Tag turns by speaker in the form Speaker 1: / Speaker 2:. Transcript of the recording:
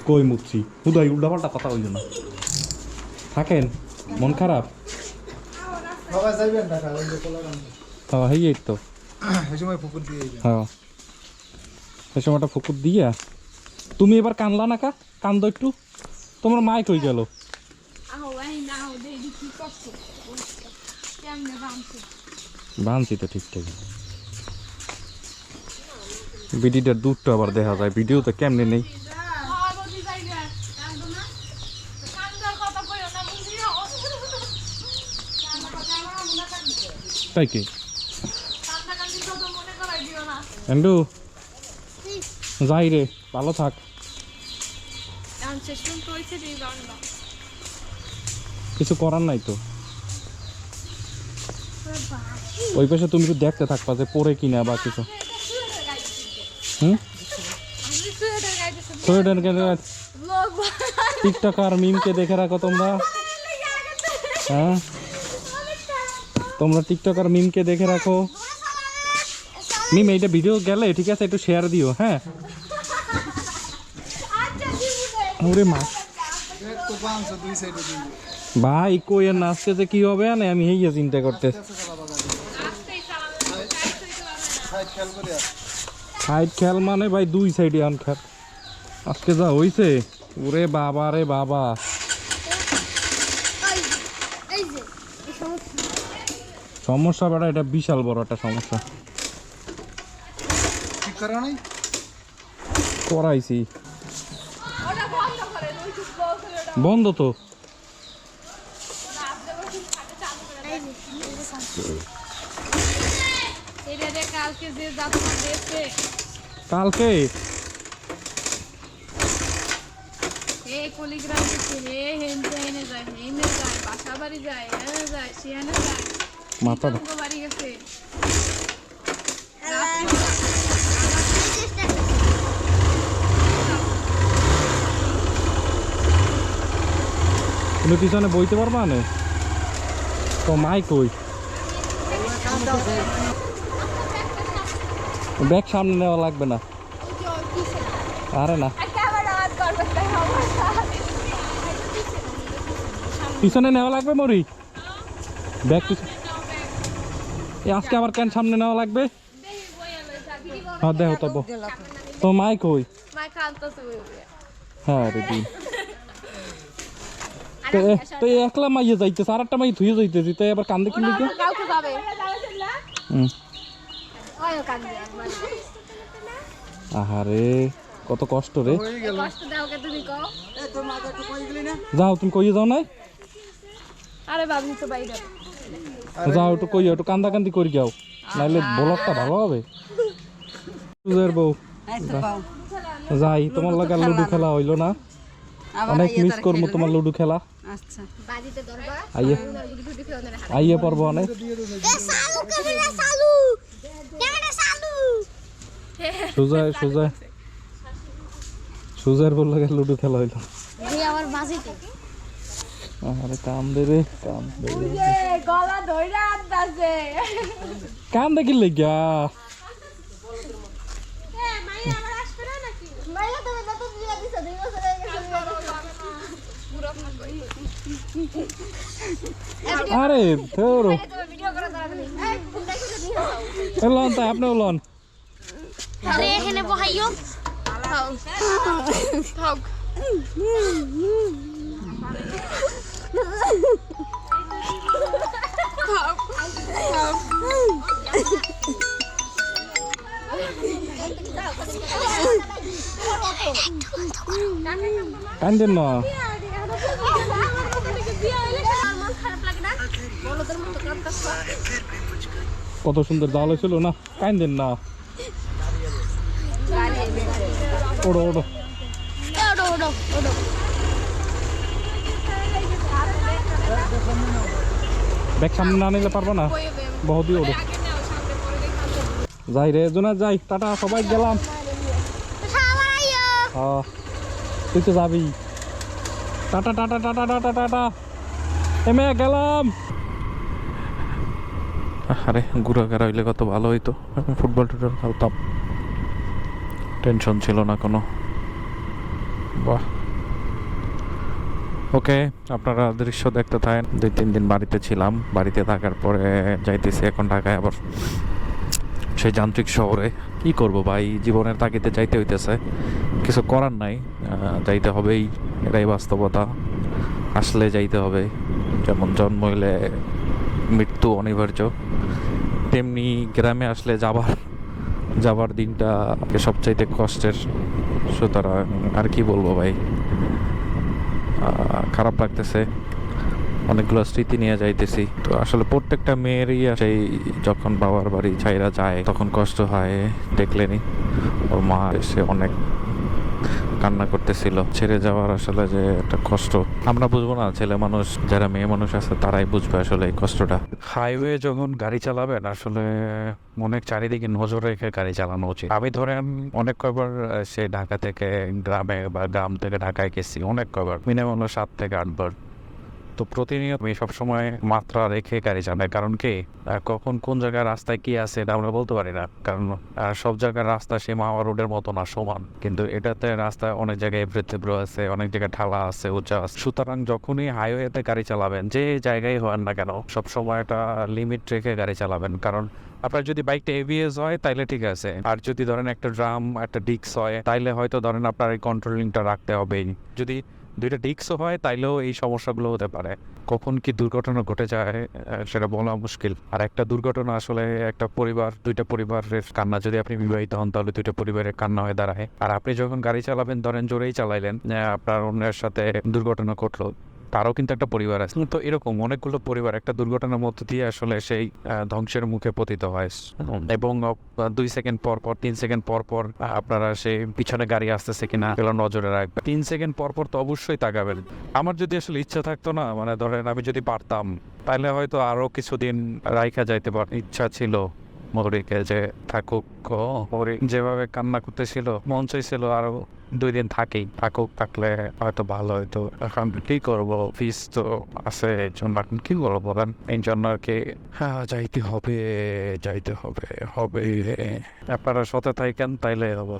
Speaker 1: কই মুচ্ছি হুদাই উল্টাপাল্টা কথা হইল না থাকেন মন খারাপ এই তো হ্যাঁ এই সময়টা ফুকুর দিয়া তুমি এবার কানলা না কা কান্দো একটু তোমার মাইক হয়ে গেল বানছি তো ঠিকঠাক ভিডিওটার দুধটা আবার দেখা যায় ভিডিওতে কেমনে নেই তাই কি এন্ডু যাই রে ভালো থাক কিছু করার নাই তো ওই পাশে তুমি তো দেখতে থাকবা যে পরে কিনা বা কিছু টিকটক আর মিমকে দেখে রাখো তোমরা হ্যাঁ তোমরা টিকটক আর মিমকে দেখে রাখো মিম এইটা ভিডিও গেলে ঠিক আছে একটু শেয়ার দিও হ্যাঁ ওরে মা ভাই কই আর নাচতে যে কি হবে না আমি এই চিন্তা করতে সাইড খেল মানে ভাই দুই সাইডে আন খেল আজকে যা হইছে ওরে বাবা রে বাবা সমস্যা বেটা এটা বিশাল বড় একটা সমস্যা করাইছি বন্ধ তো কালকে মাথা তুমি পিছনে বইতে পারবা না তো মাইক কই ব্যাগ সামনে নেওয়া লাগবে না আরে না পিছনে নেওয়া লাগবে মরি ব্যাগ আজকে আবার কেন সামনে নেওয়া লাগবে হ্যাঁ দেখো তবু তো মাইক কই হ্যাঁ রে দিন তো একলা মাইয়ে যাইতেছে আর একটা মাই ধুয়ে যাইতেছি তাই আবার কান্দে কিনলে কি আহারে কত কষ্ট রে যাও তুমি কইয়ে যাও নাই যাও একটু কইও একটু কান্দা কান্দি করি যাও নাইলে ব্লগটা ভালো হবে বউ যাই তোমার লাগে লুডু খেলা হইলো না অনেক মিস করবো তোমার লুডু খেলা আইয়ে পারবো অনেক সুজার বল লাগে লুডু খেলা হইলো আরে কাম দে রে কাম দেখি লেগা আরে তোরো এলন তাই আপনি এলন
Speaker 2: আরে এখানে বহাইও থাক থাক
Speaker 1: কান্দেন না কত সুন্দর জাল ছিল না কান্দেন না ওড়ো ওড়ো ব্যাগ সামনে না নিলে পারবো না বহুতই ওড়ো যাই রে জোনা যাই টাটা সবাই গেলাম তুই তো যাবি ta ta ta ta ta ta ta ta ta ta এমে গেলাম আরে ঘুরা ঘেরা হইলে কত ভালো হইতো ফুটবল টুটবল খেলতাম টেনশন ছিল না কোনো। বাহ, ওকে, আপনারা দৃশ্য দেখতে থাকেন। 2-3 দিন বাড়িতে ছিলাম, বাড়িতে থাকার পরে যাইতেছি এখন ঢাকায় আবার সেই যান্ত্রিক শহরে। কি করব ভাই, জীবনের তাগিদে যাইতে হইতেছে, কিছু করার নাই, যাইতে হবেই, এটাই বাস্তবতা। আসলে যাইতে হবে, যেমন জন্ম হইলে মৃত্যু অনিবার্য, তেমনি গ্রামে আসলে যাবার দিনটা সবচাইতে কষ্টের। সুতরাং আর কি বলবো ভাই, খারাপ লাগতেছে, অনেকগুলো স্মৃতি নিয়ে যাইতেছি। তো আসলে প্রত্যেকটা মেয়েরই সেই যখন বাবার বাড়ি ছাইরা যায় তখন কষ্ট হয়, দেখলেনি। ওর মা এসে অনেক কান্না করতেছিল, ছেড়ে যাওয়ার আসলে যে একটা কষ্ট আমরা বুঝবো না, ছেলে মানুষ যারা মেয়ে মানুষ আছে তারাই বুঝবে আসলে এই কষ্টটা। হাইওয়ে যখন গাড়ি চালাবেন আসলে অনেক চারিদিকে নজর রেখে গাড়ি চালানো উচিত। আমি ধরেন অনেক কয়বার সে ঢাকা থেকে গ্রামে বা গ্রাম থেকে ঢাকায় গেছি, অনেক কয়বার, মিনিমাম 7 থেকে 8 বার। তো প্রতিনিয়ত আমি সবসময় মাত্রা রেখে গাড়ি চালাই, কারণ কি কখন কোন জায়গায় রাস্তায় কি আছে এটা আমরা বলতে পারি না, কারণ সব জায়গার রাস্তা সে মাওয়া রোডের মতো না সমান, কিন্তু এটাতে রাস্তায় অনেক জায়গায় এবড়ো থেবড়ো আছে, অনেক জায়গায় ঢালা আছে, উঁচা আছে। সুতরাং যখনই হাইওয়েতে গাড়ি চালাবেন, যে জায়গায় হন না কেন, সবসময় একটা লিমিট রেখে গাড়ি চালাবেন। কারণ আপনার যদি বাইকটা এবিএস হয় তাইলে ঠিক আছে, আর যদি ধরেন একটা ড্রাম একটা ডিস্ক হয় তাইলে হয়তো ধরেন আপনার এই কন্ট্রোলিংটা রাখতে হবেই। যদি দুইটা ডিস্কও হয় তাইলেও এই সমস্যাগুলো হতে পারে। কখন কি দুর্ঘটনা ঘটে যায় সেটা বলা মুশকিল। আর একটা দুর্ঘটনা আসলে একটা পরিবার, দুইটা পরিবারের কান্না, যদি আপনি বিবাহিত হন তাহলে দুইটা পরিবারের কান্না হয়ে দাঁড়ায়। আর আপনি যখন গাড়ি চালাবেন, ধরেন জোরেই চালাইলেন, আপনার অন্যের সাথে দুর্ঘটনা ঘটলো, তারও কিন্তু একটা পরিবার আছে। তো এরকম অনেকগুলো পরিবার একটা দুর্ঘটনার মধ্য দিয়ে আসলে সেই ধ্বংসের মুখে পতিত হয়। এবং 2 সেকেন্ড পর পর 3 সেকেন্ড পর পর আপনারা সেই পিছনে গাড়ি আসতেছে কিনা এগুলো নজরে রাখবেন। 3 সেকেন্ড পর পর তো অবশ্যই তাকাবেন। আমার যদি আসলে ইচ্ছা থাকতো না, মানে ধরেন আমি যদি পারতাম, তাহলে হয়তো আরো কিছুদিন রাইখা যাইতে পার। ইচ্ছা ছিল মৌরিকে যে থাকুক, মৌরি যেভাবে কান্না করতেছিল মন চাইছিল আরো 2 দিন থাকুক, থাকলে হয়তো ভালো হইতো। এখন কি করবো, ফিস তো আছে, এই জন্য এখন কি করবো বলেন, এই জন্য আর কি যাইতে হবে। আপনারা সাথে থাকেন তাইলে হবো।